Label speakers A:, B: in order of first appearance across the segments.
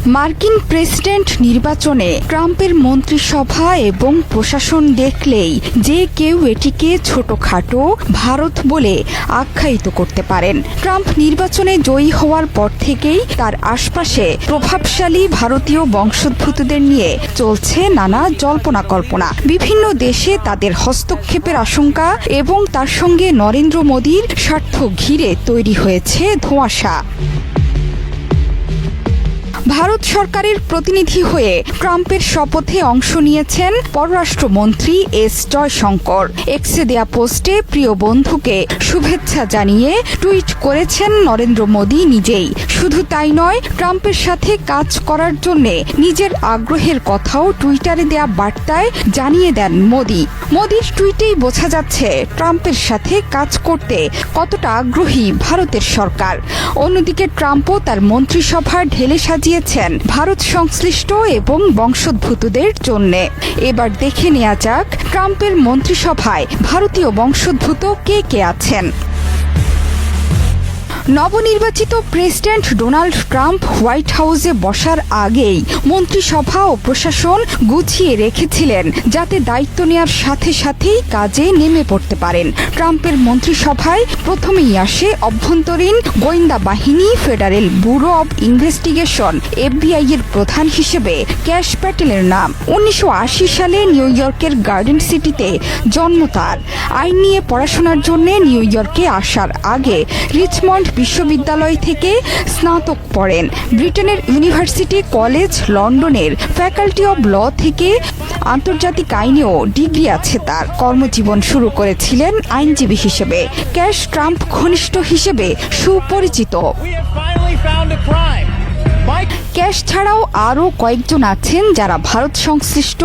A: মার্কিন প্রেসিডেন্ট নির্বাচনে ট্রাম্পের মন্ত্রিসভা এবং প্রশাসন দেখলেই যে কেউ এটিকে ছোটখাটো ভারত বলে আখ্যায়িত করতে পারেন। ট্রাম্প নির্বাচনে জয়ী হওয়ার পর থেকেই তার আশপাশে প্রভাবশালী ভারতীয় বংশোদ্ভূতদের নিয়ে চলছে নানা জল্পনা কল্পনা। বিভিন্ন দেশে তাদের হস্তক্ষেপের আশঙ্কা এবং তার সঙ্গে নরেন্দ্র মোদীর স্বার্থ ঘিরে তৈরি হয়েছে ধোঁয়াশা। ভারত সরকারের প্রতিনিধি হয়ে ট্রাম্পের শপথে অংশ নিয়েছেন পররাষ্ট্রমন্ত্রী এস জয়শঙ্কর। এক্সে দেয়া পোস্টে প্রিয় বন্ধুকে শুভেচ্ছা জানিয়ে টুইট করেছেন নরেন্দ্র মোদী নিজেই। শুধু তাই নয়, ট্রাম্পের সাথে কাজ করার জন্য নিজের আগ্রহের কথাও টুইটারে দেয়া বার্তায় জানিয়ে দেন মোদী। মোদীর টুইটেই বোঝা যাচ্ছে ট্রাম্পের সাথে কাজ করতে কতটা আগ্রহী ভারতের সরকার। অন্যদিকে ট্রাম্পও তার মন্ত্রিসভা ঢেলে সাজিয়েছেন ভারত সংশ্লিষ্ট এবং বংশোদ্ভূতদের জন্য। এবার দেখে নেওয়া যাক ট্রাম্পের মন্ত্রিসভায় ভারতীয় বংশোদ্ভূত কে কে আছেন। নবনির্বাচিত প্রেসিডেন্ট ডোনাল্ড ট্রাম্প হোয়াইট হাউসে বসার আগেই মন্ত্রিসভা ও প্রশাসন গুছিয়ে রেখেছিলেন যাতে দায়িত্ব নেওয়ার সাথে সাথেই কাজে নেমে পড়তে পারেন। ট্রাম্পের মন্ত্রিসভায় প্রথমেই আসে অভ্যন্তরীণ গোয়েন্দা বাহিনী federal bureau of investigation FBI এর প্রধান হিসেবে ক্যাশ প্যাটেলের নাম। 1980 সালে নিউ ইয়র্কের গার্ডেন সিটিতে জন্ম তার। আইন নিয়ে পড়াশোনার জন্য নিউ ইয়র্কে আসার আগে রিচমন্ড বিশ্ববিদ্যালয় থেকে স্নাতক পড়েন। ব্রিটেনের ইউনিভার্সিটি কলেজ লন্ডনের ফ্যাকাল্টি অব ল থেকে আন্তর্জাতিক আইনেও ডিগ্রি আছে তার। কর্মজীবন শুরু করেছিলেন আইনজীবী হিসেবে। ক্যাশ ট্রাম্প ঘনিষ্ঠ হিসেবে সুপরিচিত। ক্যাশ ছাড়াও আরও কয়েকজন আছেন যারা ভারত সংশ্লিষ্ট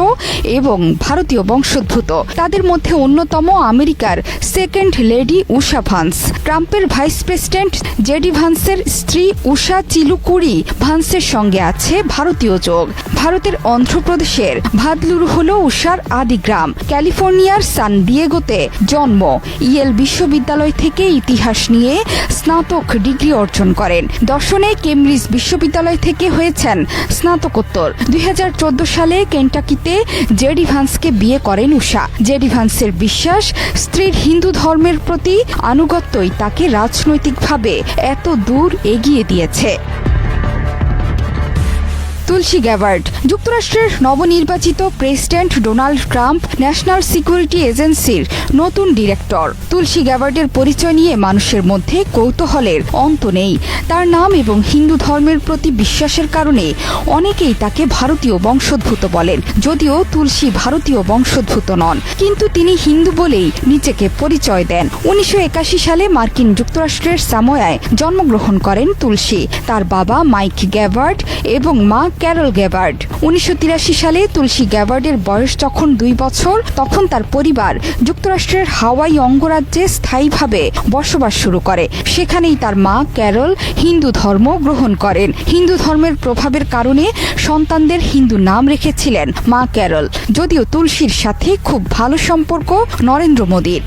A: এবং ভারতীয় বংশোদ্ভূত। তাদের মধ্যে অন্যতম আমেরিকার সেকেন্ড লেডি উষা ভান্স। ট্রাম্পের ভাইস প্রেসিডেন্ট জেডি ভান্সের স্ত্রী উষা চিলুকুরি ভান্সের সঙ্গে আছে ভারতীয় যোগ। ভারতের অন্ধ্রপ্রদেশের ভাদলুরু হল উষার আদি গ্রাম। ক্যালিফোর্নিয়ার সান ডিয়েগোতে জন্ম। ইয়েল বিশ্ববিদ্যালয় থেকে ইতিহাস নিয়ে স্নাতক ডিগ্রি অর্জন করেন। দর্শনে কেমব্রিজ বিশ্ববিদ্যালয় থেকে হয়েছেন স্নাতকোত্তর। 2014 সালে কেন্টাকিতে জেডি ভান্সকে বিয়ে করেন উষা। জেডি ভান্সের বিশ্বাস, স্ত্রীর হিন্দু ধর্মের প্রতি আনুগত্যই তাকে রাজনৈতিকভাবে এত দূর এগিয়ে দিয়েছে। তুলসী গ্যাবার্ড। যুক্তরাষ্ট্রের নবনির্বাচিত president Donald Trump national security এজেন্সির নতুন ডিরেক্টর। তুলসী গ্যাবার্ডের পরিচয় নিয়ে মানুষের মধ্যে কৌতূহলের অন্ত নেই। তার নাম এবং হিন্দু ধর্মের প্রতি বিশ্বাসের কারণে অনেকেই তাকে ভারতীয় বংশোদ্ভূত বলেন। যদিও তুলসী ভারতীয় বংশোদ্ভূত নন, কিন্তু তিনি হিন্দু বলেই নিজেকে পরিচয় দেন। 1981 সালে মার্কিন যুক্তরাষ্ট্রের সামোয়ায় জন্মগ্রহণ করেন তুলসী। তার বাবা মাইক গ্যাবার্ড এবং মা ক্যারল গ্যাবার্ড। 1983 সালে তুলসী গ্যাবার্ডের বয়স যখন 2 বছর, তখন তার পরিবার যুক্তরাষ্ট্রের হাওয়াই অঙ্গরাজ্যে স্থায়ীভাবে বসবাস শুরু করে। সেখানেই তার মা ক্যারল হিন্দু ধর্ম গ্রহণ করেন। হিন্দু ধর্মের প্রভাবের কারণে সন্তানদের হিন্দু নাম রেখেছিলেন মা ক্যারল। যদিও তুলসীর সাথে খুব ভালো সম্পর্ক নরেন্দ্র মোদীর।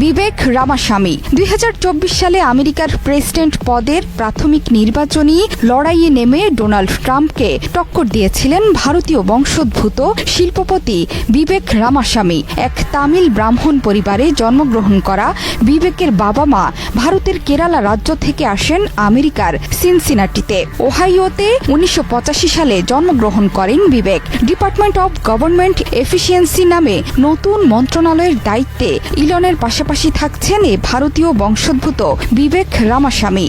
A: বিবেক রামাস্বামী। 2024 সালে আমেরিকার প্রেসিডেন্ট পদের প্রাথমিক নির্বাচনী লড়াইয়ে নেমে ডোনাল্ড ট্রাম্পকে টক্কর দিয়েছিলেন ভারতীয় বংশোদ্ভূত শিল্পপতি বিবেক রামাস্বামী। এক তামিল ব্রাহ্মণ পরিবারে জন্মগ্রহণ করা বিবেকের বাবা মা ভারতের কেরালা রাজ্য থেকে আসেন আমেরিকার সিনসিনাটিতে। ওহাইওতে 1985 সালে জন্মগ্রহণ করেন বিবেক। ডিপার্টমেন্ট অব গভর্নমেন্ট এফিসিয়েন্সি নামে নতুন মন্ত্রণালয়ের দায়িত্বে ইলনের পাশাপাশি থাকছেন এ ভারতীয় বংশোদ্ভূত বিবেক রামাস্বামী।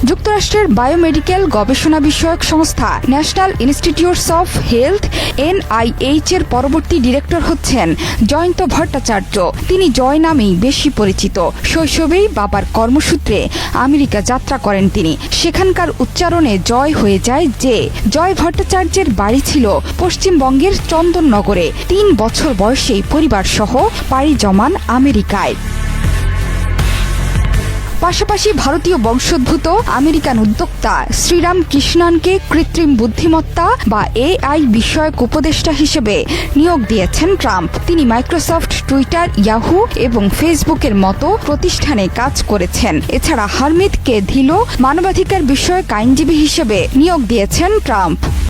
A: যুক্তরাষ্ট্রের বায়োমেডিক্যাল গবেষণা বিষয়ক সংস্থা national institutes of health NIH এর পরবর্তী ডিরেক্টর হচ্ছেন জয়ন্ত ভট্টাচার্য। তিনি জয় নামেই বেশি পরিচিত। শৈশবেই বাবার কর্মসূত্রে আমেরিকা যাত্রা করেন তিনি। সেখানকার উচ্চারণে জয় হয়ে যায় যে। জয় ভট্টাচার্যের বাড়ি ছিল পশ্চিমবঙ্গের চন্দননগরে। 3 বছর বয়সেই পরিবার সহ পাড়ি জমান আমেরিকায়। পাশাপাশি ভারতীয় বংশোদ্ভূত আমেরিকান উদ্যোক্তা শ্রীরাম কৃষ্ণানকে কৃত্রিম বুদ্ধিমত্তা বা AI বিষয়ক উপদেষ্টা হিসেবে নিয়োগ দিয়েছেন ট্রাম্প। তিনি মাইক্রোসফট টুইটার, ইয়াহু এবং ফেসবুকের মতো প্রতিষ্ঠানে কাজ করেছেন। এছাড়া হারমিতকে মানবাধিকার বিষয়ক আইনজীবী হিসেবে নিয়োগ দিয়েছেন ট্রাম্প।